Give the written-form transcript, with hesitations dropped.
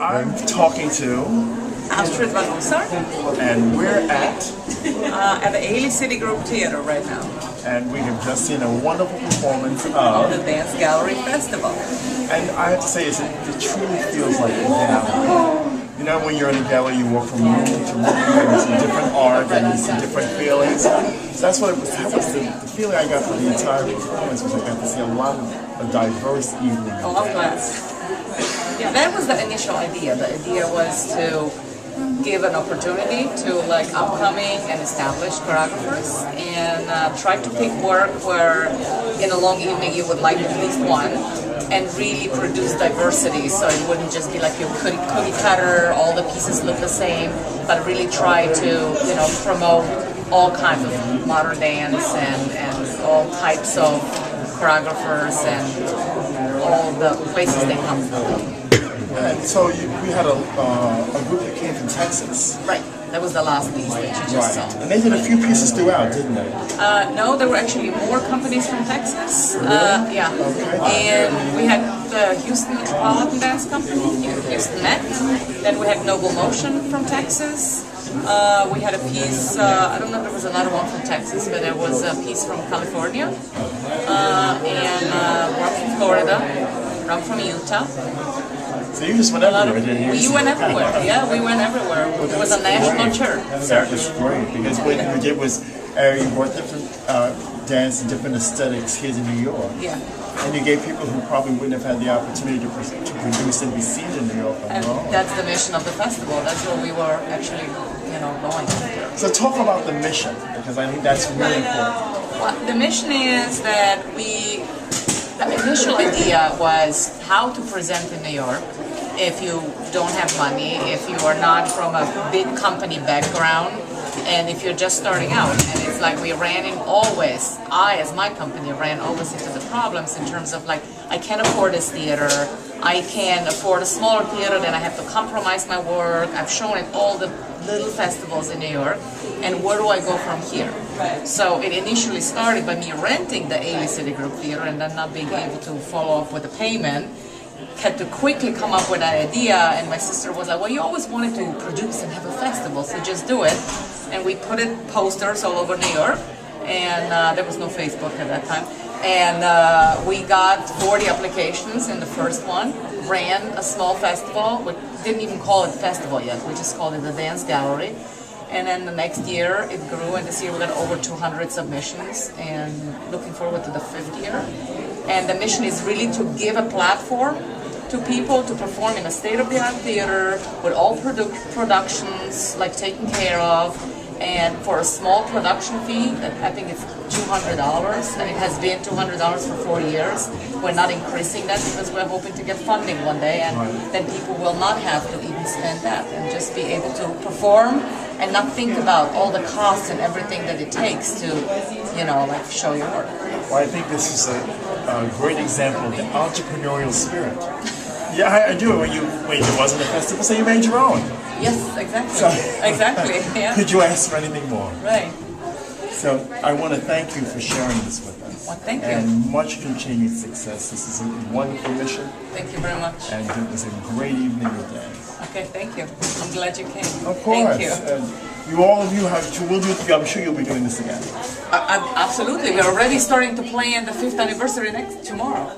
I'm talking to Astrid von Ussar and we're at the Ailey City Group Theater right now. and we have just seen a wonderful performance Of of, the Dance Gallery Festival. and I have to say it truly feels like a gallery. You know, when you're in a gallery, you walk from room to room and you see different art and you see different feelings. So that's what it was. That was the feeling I got from the entire performance. Was I got to see a lot of a diverse evening of Of dance. class. Yeah, that was the initial idea. The idea was to give an opportunity to like upcoming and established choreographers and try to pick work where in a long evening you would like at least one and really produce diversity, so it wouldn't just be like your cookie cutter, all the pieces look the same, but really try to, you know, promote all kinds of modern dance and all types of choreographers and all the places they come from. And so we had a group that came from Texas. Right, that was the last piece that you just saw. And they did a few pieces throughout, didn't they? No, there were actually more companies from Texas. Yeah, Okay. and we had the Houston Metropolitan Dance Company, Houston Met. Then we had Noble Motion from Texas. We had a piece, I don't know if there was another one from Texas, but there was a piece from California, and one from Florida, one from Utah. So you just went everywhere, didn't you? We went everywhere, yeah, we went everywhere. It was a national tour. That was great, because what you did was you brought different dance and different aesthetics here to New York. Yeah. And you gave people who probably wouldn't have had the opportunity to produce and be seen in New York on And their own. that's the mission of the festival. That's what we were actually, you know, going after. So talk about the mission, because I think that's really important. Well, the mission is that the initial idea was how to present in New York if you don't have money, if you are not from a big company background, and if you're just starting out. And it's like we ran in always, I as my company ran always into the problems in terms of like, I can't afford this theater, I can afford a smaller theater, then I have to compromise my work. I've shown at all the little festivals in New York, and where do I go from here? So it initially started by me renting the Ailey City Group Theater and then not being able to follow up with a payment. Had to quickly come up with that idea, and my sister was like, well, you always wanted to produce and have a festival, so just do it. And we put it posters all over New York, and there was no Facebook at that time. And we got 40 applications in the first one, ran a small festival. We didn't even call it festival yet, we just called it the Dance Gallery. And then the next year it grew, and this year we got over 200 submissions, and looking forward to the 5th year. And the mission is really to give a platform to people to perform in a state-of-the-art theater with all productions like taken care of, and for a small production fee, I think it's $200, and it has been $200 for 4 years. We're not increasing that because we're hoping to get funding one day, and then people will not have to even spend that and just be able to perform and not think about all the costs and everything that it takes to, you know, like show your work. Well, I think this is a great example of the entrepreneurial spirit. Yeah, I do. When it wasn't a festival, so you made your own. Yes, exactly. So, exactly. Yeah. Could you ask for anything more? Right. So I want to thank you for sharing this with us. Well, thank you. And much continued success. This is a wonderful mission. Thank you very much. And it was a great evening of dance. Okay, thank you. I'm glad you came. Of course. Thank you. And all of you have to, I'm sure you'll be doing this again. Absolutely. We're already starting to plan the 5th anniversary tomorrow.